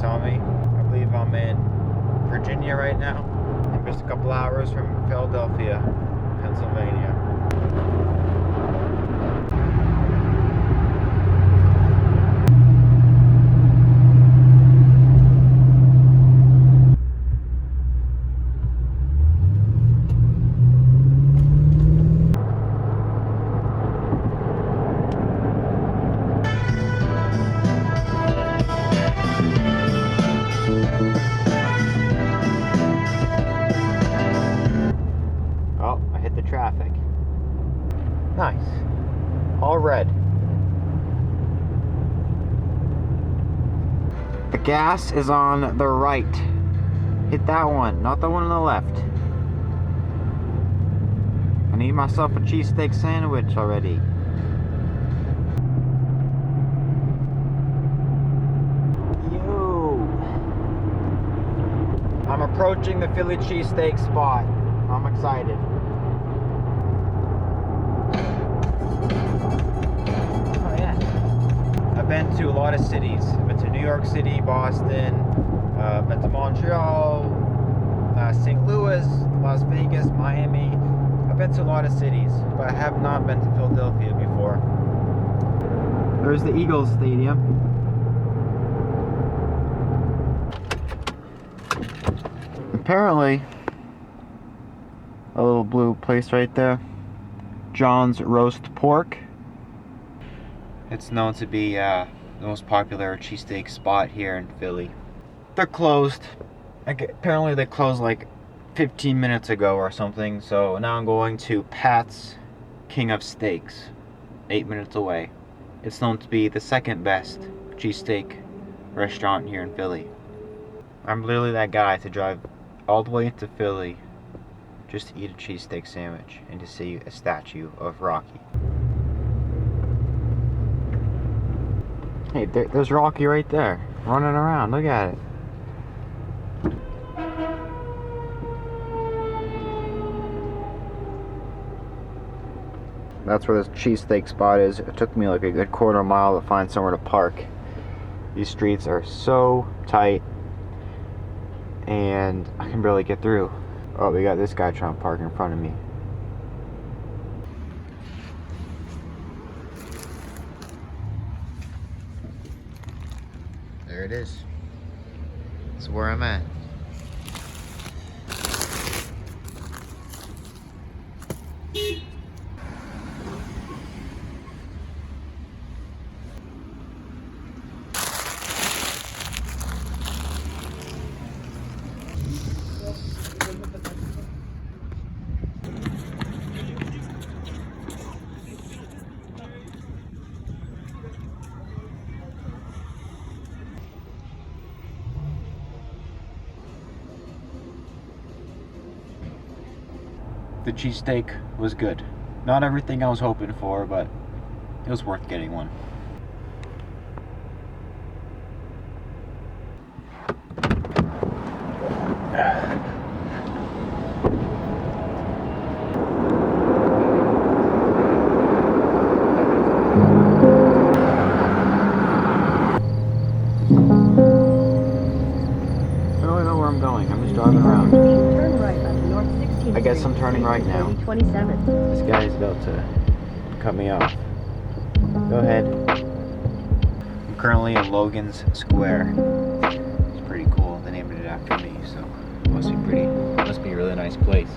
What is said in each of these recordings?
saw me. I believe I'm in Virginia right now. I'm just a couple hours from Philadelphia, Pennsylvania. Oh, I hit the traffic. Nice. All red. The gas is on the right. Hit that one, not the one on the left. I need myself a cheesesteak sandwich already. Yo. I'm approaching the Philly cheesesteak spot. I'm excited. Oh yeah. I've been to a lot of cities. I've been to New York City, Boston, been to Montreal, St. Louis, Las Vegas, Miami. I've been to a lot of cities, but I have not been to Philadelphia before. There's the Eagles Stadium. Apparently, a little blue place right there, John's Roast Pork. It's known to be the most popular cheesesteak spot here in Philly. They're closed. Apparently they closed like 15 minutes ago or something, so now I'm going to Pat's King of Steaks, 8 minutes away. It's known to be the second best cheesesteak restaurant here in Philly. I'm literally that guy to drive all the way into Philly just to eat a cheesesteak sandwich and to see a statue of Rocky. Hey, there's Rocky right there, running around. Look at it. That's where this cheesesteak spot is. It took me like a good quarter mile to find somewhere to park. These streets are so tight and I can barely get through. Oh, we got this guy trying to park in front of me. There it is. That's where I'm at. The cheesesteak was good. Not everything I was hoping for, but it was worth getting one. I don't really know where I'm going. I'm just driving around. Turn right on North 16th I guess I'm turning right now. 27. This guy's about to cut me off. Go ahead. I'm currently in Logan's Square. It's pretty cool. They named it after me, so it must be a really nice place.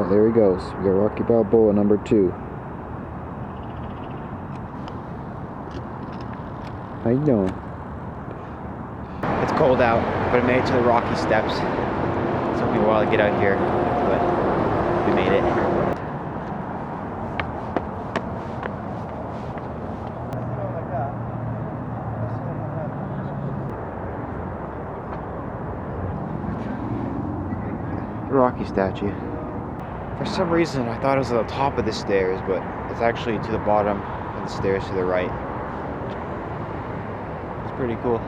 Oh, there he goes. We got Rocky Balboa, number 2. How you doing? It's cold out, but I made it to the Rocky Steps. It took me a while to get out here, but we made it. Rocky statue. For some reason, I thought it was at the top of the stairs, but it's actually to the bottom of the stairs to the right. It's pretty cool.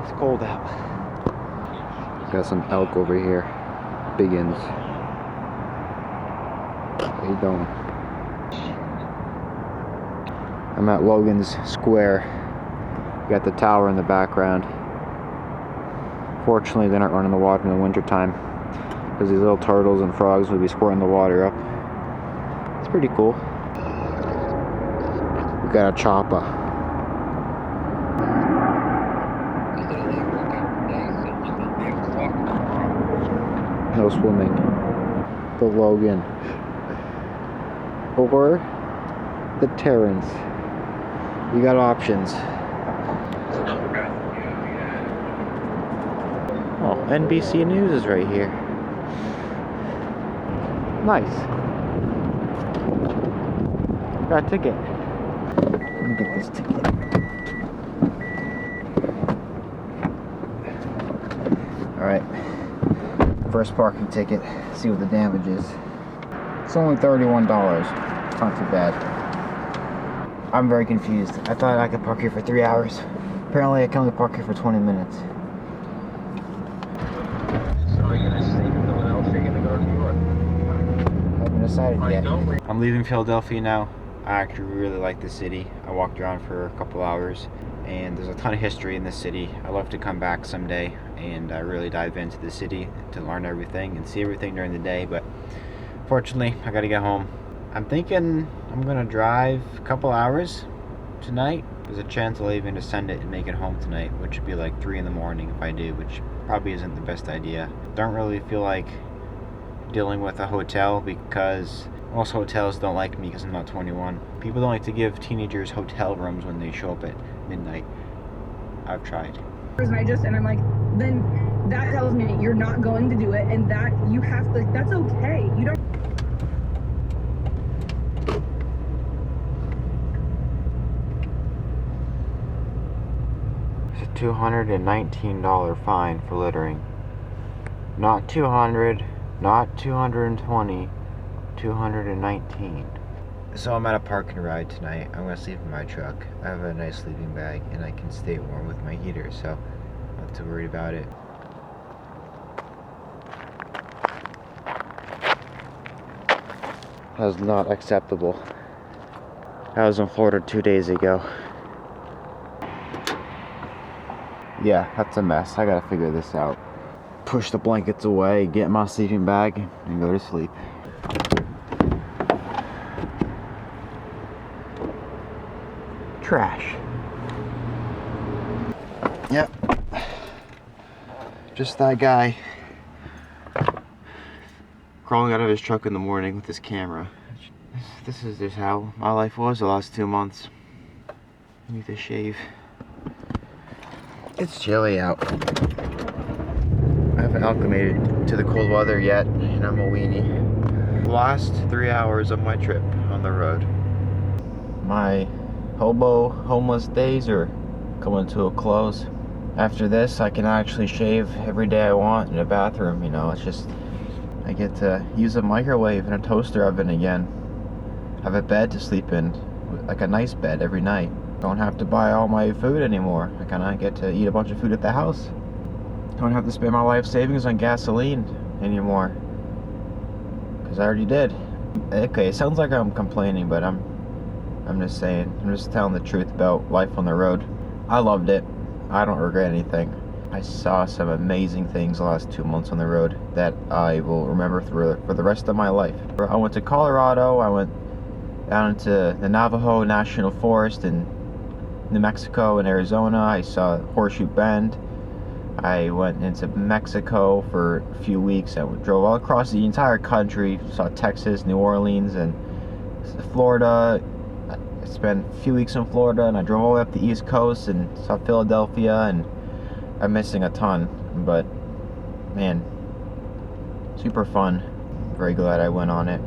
It's cold out. Got some elk over here. Biggins. How you doing? I'm at Logan's Square. We got the tower in the background. Fortunately, they're not running the water in the winter time, because these little turtles and frogs would be squirting the water up. It's pretty cool. We got a chopper. No swimming. The Logan. Or the Terrence. You got options. Oh, NBC News is right here. Nice. Got a ticket. Let me get this ticket. Alright. First parking ticket. See what the damage is. It's only $31. It's not too bad. I'm very confused. I thought I could park here for 3 hours. Apparently I can only park here for 20 minutes. Decided yet. I'm leaving Philadelphia now. I actually really like the city. I walked around for a couple hours and there's a ton of history in this city. I love to come back someday and really dive into the city to learn everything and see everything during the day, but fortunately I gotta get home. I'm thinking I'm gonna drive a couple hours tonight. There's a chance I'll even descend it and make it home tonight, which would be like 3 in the morning if I do, which probably isn't the best idea. Don't really feel like dealing with a hotel because most hotels don't like me because I'm not 21. People don't like to give teenagers hotel rooms when they show up at midnight. I've tried. And I'm like, then that tells me you're not going to do it, and that you have to, that's okay. You don't. It's a $219 fine for littering. Not 200. Not 220, 219. So I'm at a park and ride tonight. I'm gonna sleep in my truck. I have a nice sleeping bag and I can stay warm with my heater, so I'm not too worried about it. That was not acceptable. I was in Florida 2 days ago. Yeah, that's a mess. I gotta figure this out. Push the blankets away, get my sleeping bag, and go to sleep. Trash. Yep. Just that guy crawling out of his truck in the morning with his camera. This is just how my life was the last 2 months. I need to shave. It's chilly out. I haven't acclimated to the cold weather yet, and I'm a weenie. Last 3 hours of my trip on the road. My homeless days are coming to a close. After this, I can actually shave every day I want in a bathroom, you know, it's just, I get to use a microwave and a toaster oven again. I have a bed to sleep in, like a nice bed every night. Don't have to buy all my food anymore. I kinda get to eat a bunch of food at the house. Don't have to spend my life savings on gasoline anymore, because I already did. Okay, it sounds like I'm complaining, but I'm just saying, I'm just telling the truth about life on the road. I loved it. I don't regret anything. I saw some amazing things the last 2 months on the road that I will remember for the rest of my life. I went to Colorado, I went down into the Navajo National Forest in New Mexico and Arizona. I saw Horseshoe Bend. I went into Mexico for a few weeks. I drove all across the entire country, saw Texas, New Orleans, and Florida. I spent a few weeks in Florida, and I drove all the way up the East Coast and saw Philadelphia, and I'm missing a ton, but man, super fun. Very glad I went on it,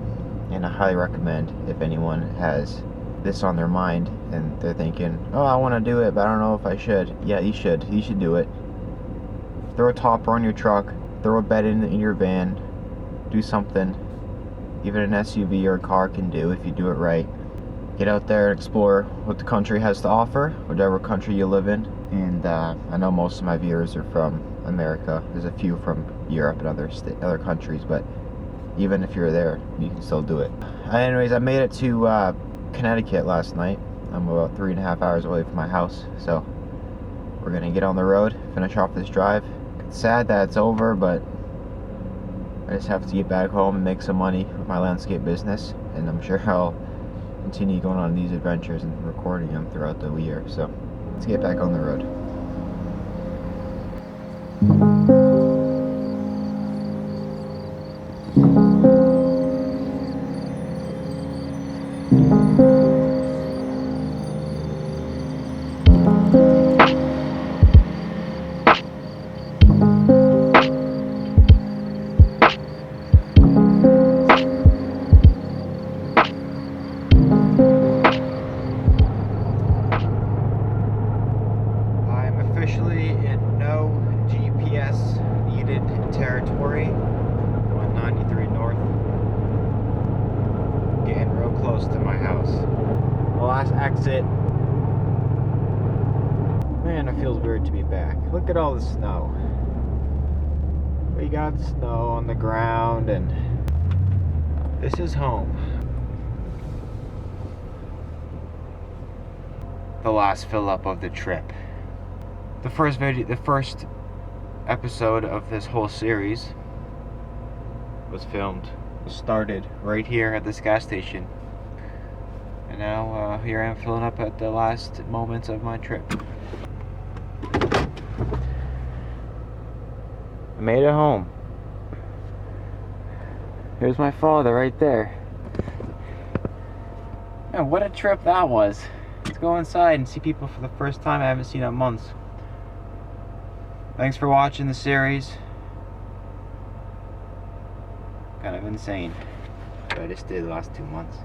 and I highly recommend if anyone has this on their mind and they're thinking, oh, I want to do it, but I don't know if I should. Yeah, you should do it. Throw a topper on your truck, throw a bed in your van, do something even an SUV or a car can do if you do it right. Get out there and explore what the country has to offer, whatever country you live in. And I know most of my viewers are from America. There's a few from Europe and other countries, but even if you're there, you can still do it. Anyways, I made it to Connecticut last night. I'm about 3.5 hours away from my house, so we're gonna get on the road, finish off this drive. It's sad that it's over, but I just have to get back home and make some money with my landscape business, and I'm sure I'll continue going on these adventures and recording them throughout the year. So let's get back on the road. Officially in no GPS needed territory. 193 north. Getting real close to my house. The last exit. Man, it feels weird to be back. Look at all the snow. We got snow on the ground, and this is home. The last fill up of the trip. The first episode of this whole series was started right here at this gas station. And now here I am filling up at the last moments of my trip. I made it home. Here's my father right there. Man, what a trip that was. Let's go inside and see people for the first time I haven't seen in months. Thanks for watching the series. Kind of insane what I just did the last 2 months.